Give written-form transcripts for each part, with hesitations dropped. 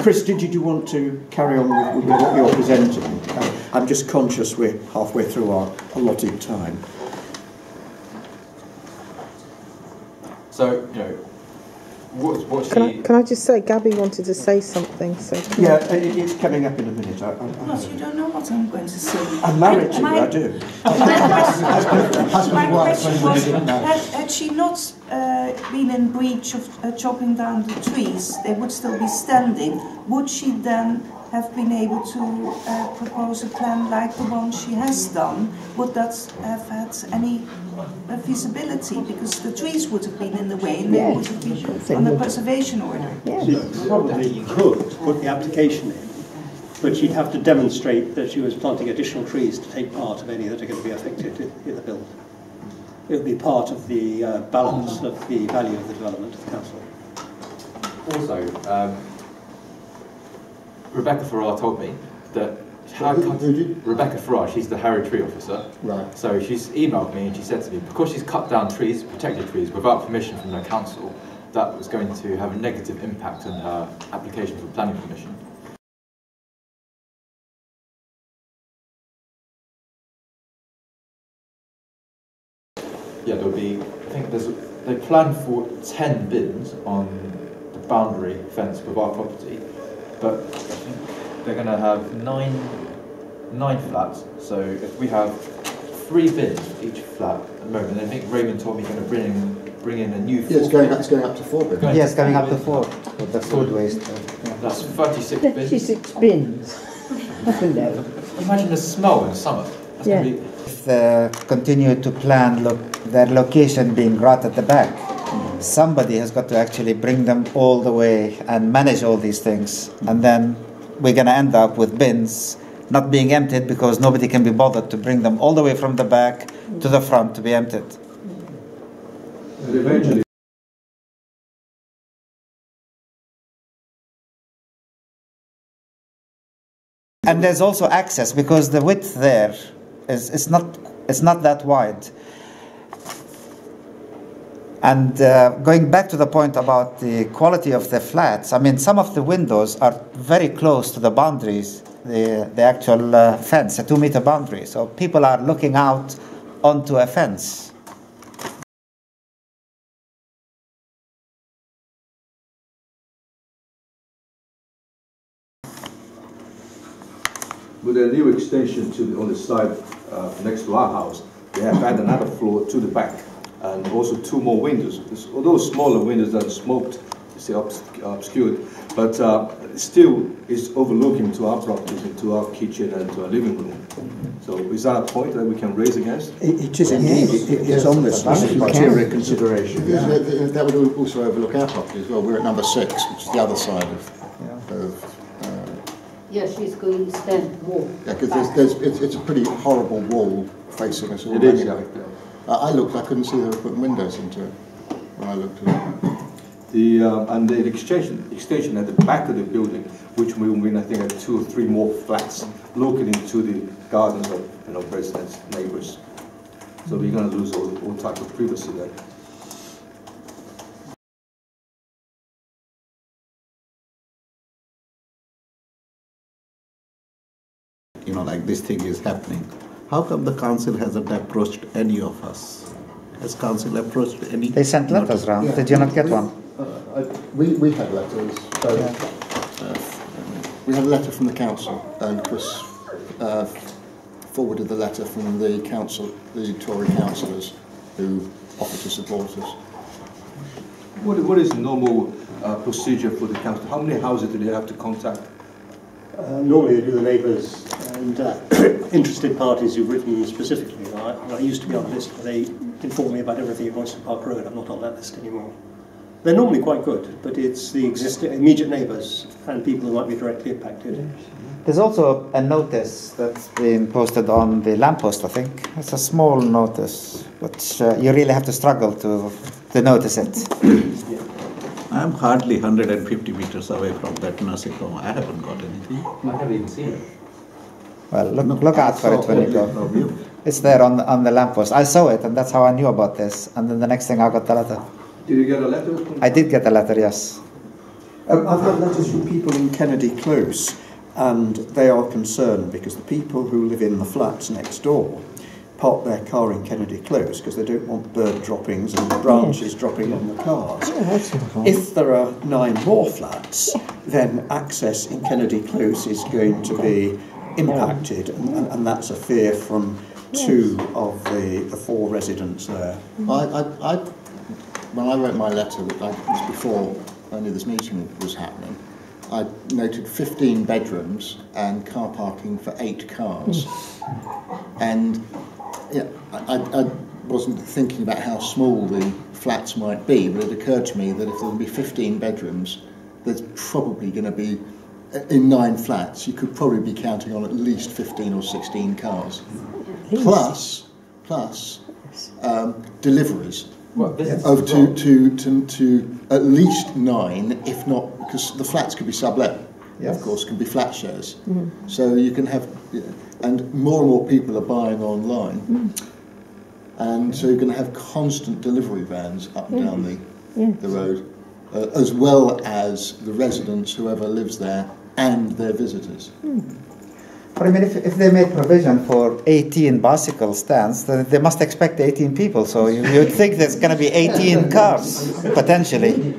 Chris, did you want to carry on with what you're presenting? I'm just conscious we're halfway through our allotted time. So, you know, what she... Can I just say, Gabby wanted to say something. So yeah, it's coming up in a minute. Plus, you don't know what I'm going to say. I'm married to you, I do. My question was, had she not been in breach of chopping down the trees, they would still be standing. Would she then have been able to propose a plan like the one she has done? Would that have had any feasibility? Because the trees would have been in the way and they would have been on a preservation order. Probably could put the application in, but she'd have to demonstrate that she was planting additional trees to take part of any that are going to be affected in the build. It would be part of the balance of the value of the development of the council. Also, Rebecca Farrar told me that Rebecca Farrar, she's the Harry Tree officer. Right. So she's emailed me and she said to me, because she's cut down trees, protected trees, without permission from the council, that was going to have a negative impact on her application for planning permission. Yeah, there'll be, I think they plan for 10 bins on the boundary fence with our property, but I think they're going to have nine flats. So if we have 3 bins for each flat at the moment, I think Raymond told me he's going to bring in a new. Yeah, it's going up to 4 bins. Yes, going up to 4 with the food waste. Yeah. That's 36 bins. 36 bins. Imagine the smell in summer. That's going to be. If they continue to plan their location being right at the back, somebody has got to actually bring them all the way and manage all these things, and then we're going to end up with bins not being emptied because nobody can be bothered to bring them all the way from the back to the front to be emptied. And eventually. And there's also access, because the width there is not that wide. And going back to the point about the quality of the flats, I mean, some of the windows are very close to the boundaries, the actual fence, a 2-meter boundary. So people are looking out onto a fence. With a new extension on the side next to our house, they have added another floor to the back, and also 2 more windows. Although smaller windows that are smoked, obscured, but still is overlooking to our properties, into our kitchen and to our living room. So is that a point that we can raise against? It is indeed. It's on this criteria consideration. That would also overlook our property as well. We're at number 6, which is the other side of yeah, she's going to stand wall. yeah, because it's a pretty horrible wall facing us all. It is. I looked, I couldn't see they were putting windows into it when I looked at it. And the extension at the back of the building, which will mean I think 2 or 3 more flats looking into the gardens of residents, neighbours. So we're going to lose all type of privacy there. Like this thing is happening. How come the council hasn't approached any of us? Has council approached any? They sent letters round. Yeah. Did you not get one? We had letters. We had a letter from the council, and Chris forwarded the letter from the council, the Tory councillors, who offered to support us. What is the normal procedure for the council? How many houses do they have to contact? Normally they do the neighbours and interested parties who've written specifically. I used to be on the list, but they inform me about everything at Royston Park Road. I'm not on that list anymore. They're normally quite good, but it's the existing immediate neighbours and people who might be directly impacted. There's also a notice that's been posted on the lamppost, I think. It's a small notice, but you really have to struggle to notice it. Yeah. I'm hardly 150 meters away from that nursing home. I haven't got anything. I haven't even seen it. Well, look out for it when you go. It's there on the lamppost. I saw it, and that's how I knew about this. And then the next thing, I got the letter. Did you get a letter? I did get a letter, yes. I've had letters from people in Kennedy Close, and they are concerned because the people who live in the flats next door park their car in Kennedy Close because they don't want bird droppings and branches dropping on the cars. If there are 9 more flats, then access in Kennedy Close is going to be impacted, and that's a fear from 2 of the 4 residents there. When I wrote my letter, which was before I knew this meeting was happening, I noted 15 bedrooms and car parking for 8 cars. And yeah, I wasn't thinking about how small the flats might be, but it occurred to me that if there would be 15 bedrooms, there's probably going to be, in 9 flats, you could probably be counting on at least 15 or 16 cars. Plus deliveries. Well, to at least 9, if not, because the flats could be sublet, of course, can be flat shares. So you can have, and more people are buying online, and so you're going to have constant delivery vans up and down the road, as well as the residents, whoever lives there, and their visitors. But I mean, if they made provision for 18 bicycle stands, then they must expect 18 people. So you'd think there's going to be 18 cars, potentially.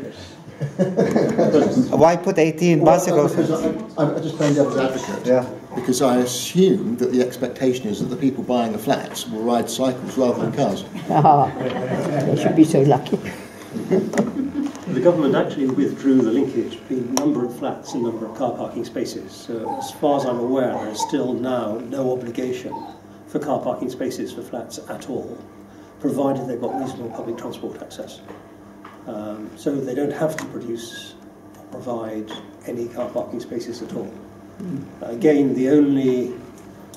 Why put 18 bicycles? I'm just playing devil's advocate. Yeah. Because I assume that the expectation is that the people buying the flats will ride cycles rather than cars. They should be so lucky. The government actually withdrew the linkage between number of flats and number of car parking spaces. So as far as I'm aware, there is still now no obligation for car parking spaces for flats at all, provided they've got reasonable public transport access. So they don't have to provide any car parking spaces at all. Again, the only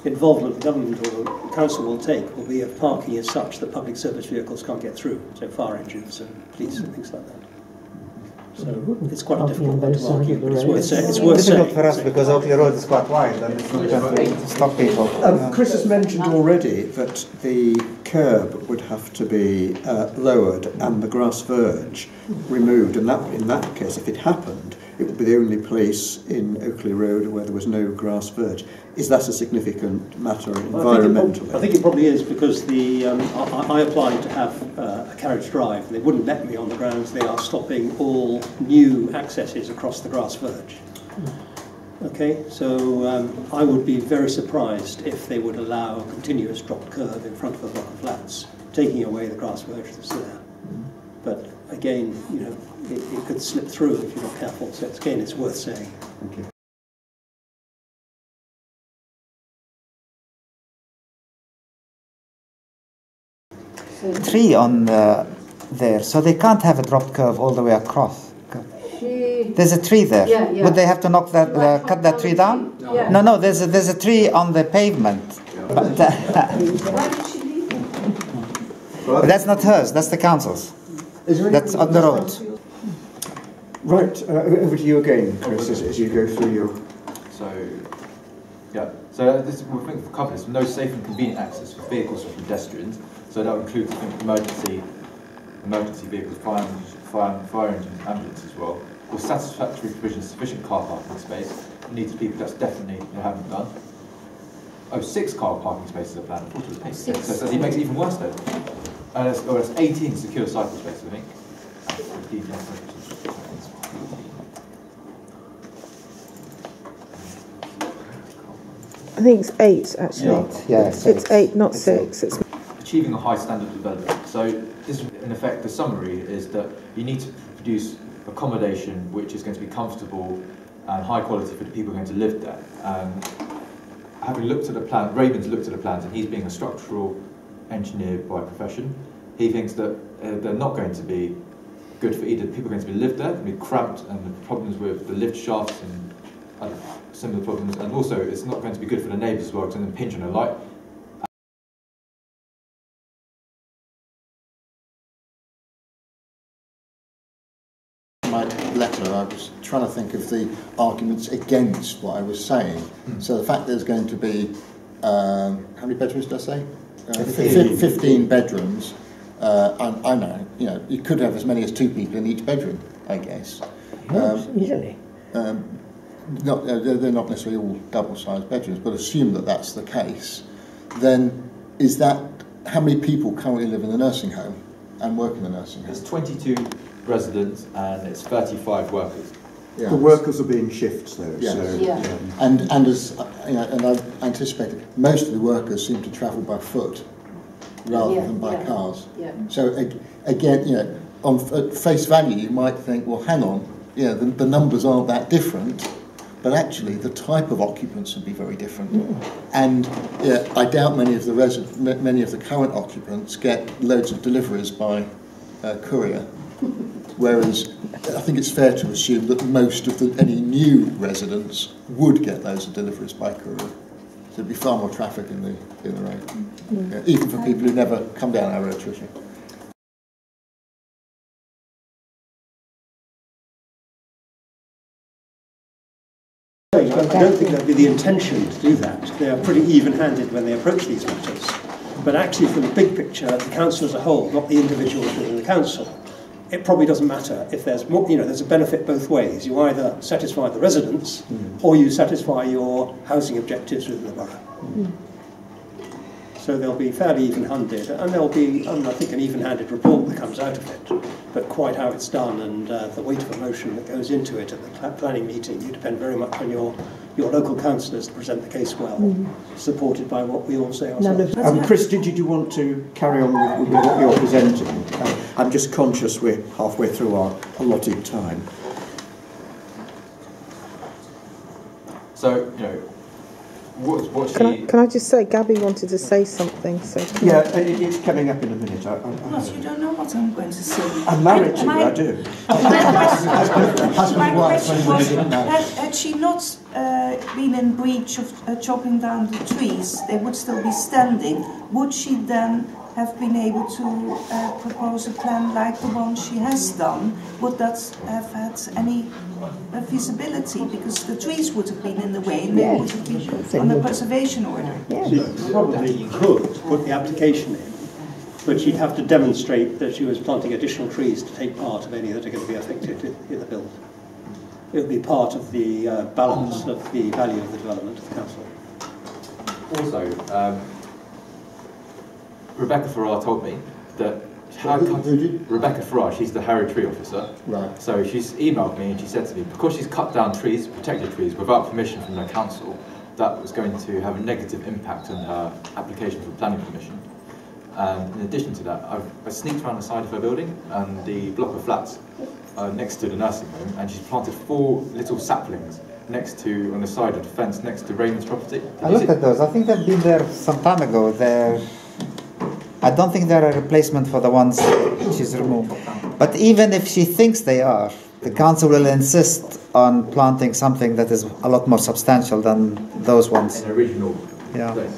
involvement the government or the council will take will be if parking is such that public service vehicles can't get through, so fire engines and police and things like that. So it's quite a difficult one to argue, but it's worth saying. It's difficult for us because Oakley Road is quite wide and it's not going to stop people. Chris has mentioned already that the curb would have to be lowered and the grass verge removed, and that, in that case, if it happened, it would be the only place in Oakley Road where there was no grass verge. Is that a significant matter environmentally? I think it probably is, because I applied to have a carriage drive. They wouldn't let me on the grounds they are stopping all new accesses across the grass verge. Okay, so I would be very surprised if they would allow a continuous drop curve in front of a block of flats, taking away the grass verge that's there. But again, you know, it could slip through if you're not careful. So again, it's worth saying. Thank you. Tree on there, so they can't have a drop curve all the way across. There's a tree there. Yeah, yeah. Would they have to knock that, cut that tree down? Yeah. No. There's a tree on the pavement. But, Why did she leave? but that's not hers. That's the council's. That's on the road. Right, over to you again, Chris, as you go through your... So this, we think for cover this, no safe and convenient access for vehicles for pedestrians. So that would include, I think, emergency vehicles, fire engines, ambulance as well. Or satisfactory provision of sufficient car parking space for needs of people. That's definitely they haven't done. 6 car parking spaces are planned. I thought it was 8. So it makes it even worse then. That's 18 secure cycle spaces, I think. I think it's 8 actually. Yeah, It's 8, not 6. It's Achieving a high standard of development. So this, in effect, the summary is that you need to produce accommodation which is going to be comfortable and high quality for the people who are going to live there. Having looked at the plan, Raven's looked at the plans, and he's being a structural engineer by profession. He thinks that they're not going to be good for either people are going to be lived there, going to be cramped, and the problems with the lift shafts and other similar problems, and also it's not going to be good for the neighbours as well, because they're going to pinch on a light. My letter, I was trying to think of the arguments against what I was saying. So the fact there's going to be, how many bedrooms did I say? 15 bedrooms. I know, you know, you could have as many as 2 people in each bedroom, I guess. Easily. They're not necessarily all double-sized bedrooms, but assume that that's the case, then is that how many people currently live in the nursing home and work in the nursing home? There's 22 residents and it's 35 workers. Yeah. The workers are being shifts though, Yes. so Yeah. And as and I've anticipated, most of the workers seem to travel by foot rather than by cars. Yeah. So again, at face value, you might think, well, hang on, the numbers aren't that different, but actually the type of occupants would be very different. And I doubt many of the current occupants get loads of deliveries by courier. Whereas I think it's fair to assume that most of any new residents would get those deliveries by courier. So there'd be far more traffic in the road, even for people who never come down our road, Tricia. I don't think that'd be the intention to do that. They are pretty even-handed when they approach these matters. But actually, for the big picture, the council as a whole, not the individuals within the council, it probably doesn't matter if there's more, there's a benefit both ways. You either satisfy the residents or you satisfy your housing objectives within the borough. So they'll be fairly even-handed, and there'll be, I think, an even-handed report that comes out of it. But quite how it's done and the weight of emotion that goes into it at the planning meeting, you depend very much on your local councillors to present the case well, supported by what we all say ourselves. Chris, did you want to carry on with what you're presenting? I'm just conscious we're halfway through our allotted time. So, what she... Can I just say, Gabby wanted to say something, so... Yeah, it's coming up in a minute. Plus, you don't know what I'm going to say. I'm married to you, I do. My question was, had she not been in breach of chopping down the trees, they would still be standing, would she then have been able to propose a plan like the one she has done? Would that have had any feasibility? Because the trees would have been in the way and they would have been on a preservation order. She probably could put the application in, but she'd have to demonstrate that she was planting additional trees to take part of any that are going to be affected in the build. It would be part of the balance of the value of the development of the council. Also, Rebecca Farrar told me that Rebecca Farrar, she's the Harry Tree officer. Right. So she's emailed me and she said to me, because she's cut down trees, protected trees, without permission from the council, that was going to have a negative impact on her application for planning permission. And in addition to that, I sneaked around the side of her building and the block of flats next to the nursing home, and she's planted 4 little saplings on the side of the fence next to Raymond's property. I looked at those. I think they've been there some time ago. I don't think they're a replacement for the ones she's removed. But even if she thinks they are, the council will insist on planting something that is a lot more substantial than those ones. An original Yeah. place.